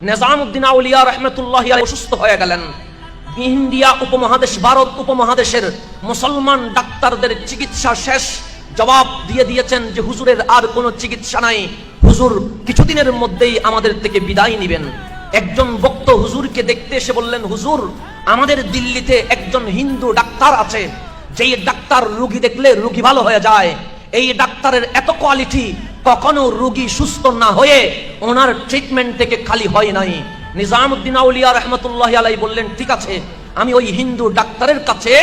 নিজামউদ্দিন আউলিয়া রাহমাতুল্লাহি আলাইহি অসুস্থ হয়ে গেলেন। ইন্ডিয়া উপমহাদেশ, ভারত উপমহাদেশের মুসলমান ডাক্তারদের চিকিৎসা শেষ, জবাব দিয়ে দিয়েছেন যে হুজুরের আর কোনো চিকিৎসা নাই, হুজুর কিছুদিনের মধ্যেই আমাদের থেকে বিদায় নেবেন। একজন ভক্ত হুজুরকে দেখতে এসে বললেন, হুজুর আমাদের দিল্লিতে একজন হিন্দু ডাক্তার আছে, যেই ডাক্তার রোগী দেখলে রোগী ভালো হয়ে যায়। এই ডাক্তারের এত কোয়ালিটি, কখনো রোগী সুস্থ না হয়ে ওনার ট্রিটমেন্ট থেকে খালি হয় নাই। নিজামউদ্দিন আউলিয়া রাহমাতুল্লাহি আলাইহি বললেন, ঠিক আছে আমি ওই হিন্দু ডাক্তারের কাছে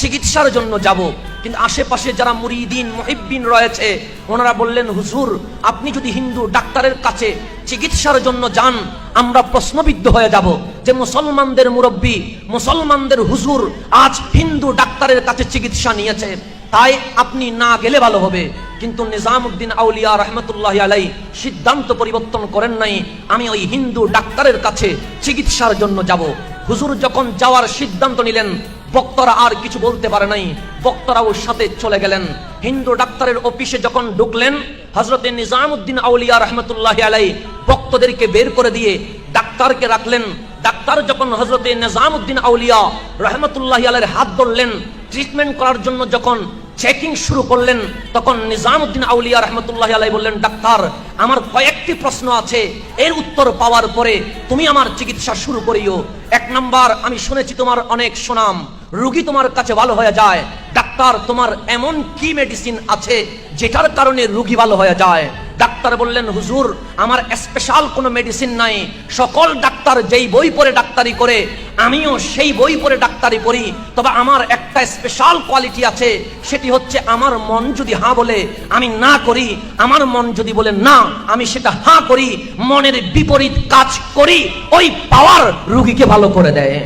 চিকিৎসার জন্য যাব। কিন্তু আশেপাশে যারা মুরিদিন মুহিব্বিন রয়েছে ওনারা বললেন, হুজুর আপনি যদি হিন্দু ডাক্তারের কাছে চিকিৎসার জন্য যান আমরা প্রশ্নবিদ্ধ হয়ে যাব যে মুসলমানদের মুরব্বী, মুসলমানদের হুজুর আজ হিন্দু ডাক্তারের কাছে চিকিৎসা নিয়েছে, তাই আপনি না গেলে ভালো হবে। কিন্তু নিজামউদ্দিন আউলিয়া রাহমাতুল্লাহি আলাইহি সিদ্ধান্ত পরিবর্তন করেন নাই, আমি ওই হিন্দু ডাক্তারের কাছে চিকিৎসার জন্য যাব। হুজুর যখন যাওয়ার সিদ্ধান্ত নিলেন, বক্তারা আর কিছু বলতে পারে নাই, বক্তারা ওর সাথে চলে গেলেন। হিন্দু ডাক্তারের অফিসে যখন ঢুকলেন, হযরতে নিজামউদ্দিন আউলিয়া রাহমাতুল্লাহি আলাইহি বক্তাদেরকে বের করে দিয়ে ডাক্তারকে রাখলেন। ডাক্তার যখন হযরতে নিজামউদ্দিন আউলিয়া রাহমাতুল্লাহি আলাইহির হাত ধরলেন, ট্রিটমেন্ট করার জন্য যখন চেকিং শুরু করলেন, তখন নিজামউদ্দিন আউলিয়া রাহমাতুল্লাহি আলাইহি বললেন, ডাক্তার আমার কয়েকটি প্রশ্ন আছে, এর উত্তর পাওয়ার পরে তুমি আমার চিকিৎসা শুরু করিও। এক নাম্বার, আমি শুনেছি তোমার অনেক সুনাম, রোগী তোমার কাছে ভালো হয়ে যায়। ডাক্তার তোমার এমন কি মেডিসিন আছে যেটার কারণে রোগী ভালো হয়ে যায়? ডাক্তার বললেন, হুজুর আমার স্পেশাল কোনো মেডিসিন নাই, সকল ডাক্তার যেই বই পড়ে ডাক্তারি করে আমিও সেই বই পড়ে ডাক্তারি করি, তবে আমার একটা স্পেশাল কোয়ালিটি আছে, সেটি হচ্ছে আমার মন যদি হ্যাঁ বলে আমি না করি, আমার মন যদি বলে না আমি সেটা হ্যাঁ করি, মনের বিপরীত কাজ করি, ওই পাওয়ার রোগীকে ভালো করে দেয়।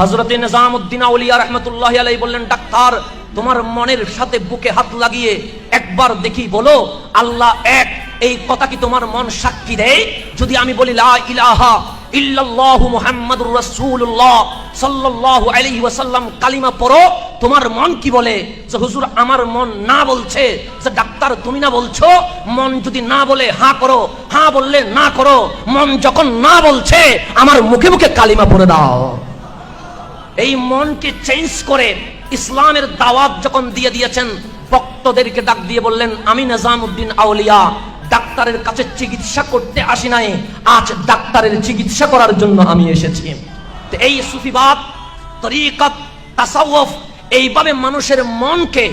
হযরতে নিজামউদ্দিন আউলিয়া রাহমাতুল্লাহি আলাইহি বললেন, ডাক্তার তোমার মনের সাথে বুকে হাত লাগিয়ে একবার দেখি বলো আল্লাহ এক, এই কথা কি তোমার মন সাক্ষী দেয়? যদি আমি বলি লা ইলাহা ইল্লাল্লাহু মুহাম্মাদুর রাসূলুল্লাহ সাল্লাল্লাহু আলাইহি ওয়াসাল্লাম কালিমা পড়ো, তোমার মন কি বলে? যে হুজুর আমার মন না বলছে। যে ডাক্তার তুমি না বলছো, মন যদি না বলে হ্যাঁ করো, হ্যাঁ বললে না করো, মন যখন না বলছে আমার মুখে মুখে কালিমা পড়ে দাও। এই মনকে চেঞ্জ করে ইসলামের দাওয়াত যখন দিয়ে দিয়েছেন, ভক্তদেরকে ডাক দিয়ে বললেন, আমি নিজামউদ্দিন আউলিয়া ডাক্তারের কাছে চিকিৎসা করতে আসি নাই, আজ ডাক্তারের চিকিৎসা করার জন্য আমি এসেছি। এই সুফিবাদ, তরিকত, তাসাউফ এইভাবে মানুষের মনকে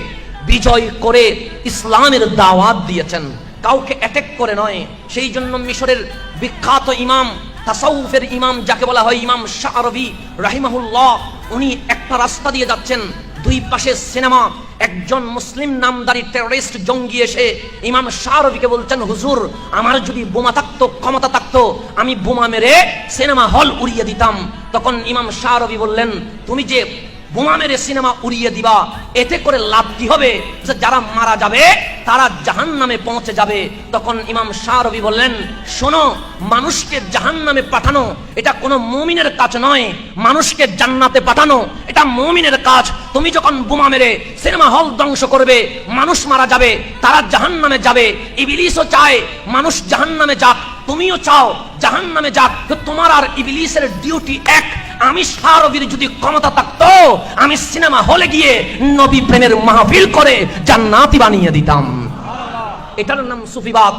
বিজয় করে ইসলামের দাওয়াত দিয়েছেন, কাউকে অ্যাটাক করে নয়। সেই জন্য মিশরের বিখ্যাত ইমাম, তাসাউফের ইমাম যাকে বলা হয় ইমাম শাআরবি রাহিমাহুল্লাহ, উনি একটা রাস্তা দিয়ে যাচ্ছেন, দুই পাশে সিনেমা, একজন মুসলিম নামদারি টেররিস্ট জঙ্গি এসে ইমাম শাআরবিকে বলছেন, হুজুর আমার যদি বোমা থাকতো, ক্ষমতা থাকতো, আমি বোমা মেরে সিনেমা হল উড়িয়ে দিতাম। তখন ইমাম শাআরবি বললেন, তুমি যে বোমা মেরে সিনেমা উড়িয়ে দিবা, এতে করে লাভ কি হবে? যে যারা মারা যাবে তারা জাহান্নামে পৌঁছে যাবে। তখন ইমাম শাআরবি বললেন, শোনো, মানুষকে জাহান্নামে পাঠানো এটা কোনো মুমিনের কাজ নয়, মানুষকে জান্নাতে পাঠানো এটা মুমিনের কাজ। তুমি যখন বোমা মেরে সিনেমা হল ধ্বংস করবে, মানুষ মারা যাবে, তারা জাহান্নামে যাবে। ইবলিসও চায় মানুষ জাহান্নামে যাক, তুমিও চাও জাহান্নামে যাক, তো তোমার আর ইবলিসের ডিউটি এক। আমি শাআরবির যদি ক্ষমতা থাকতো, আমি সিনেমা হলে গিয়ে নবী প্রেমের মাহফিল করে জান্নাতি বানিয়ে দিতাম। এটার নাম সুফিবাদ।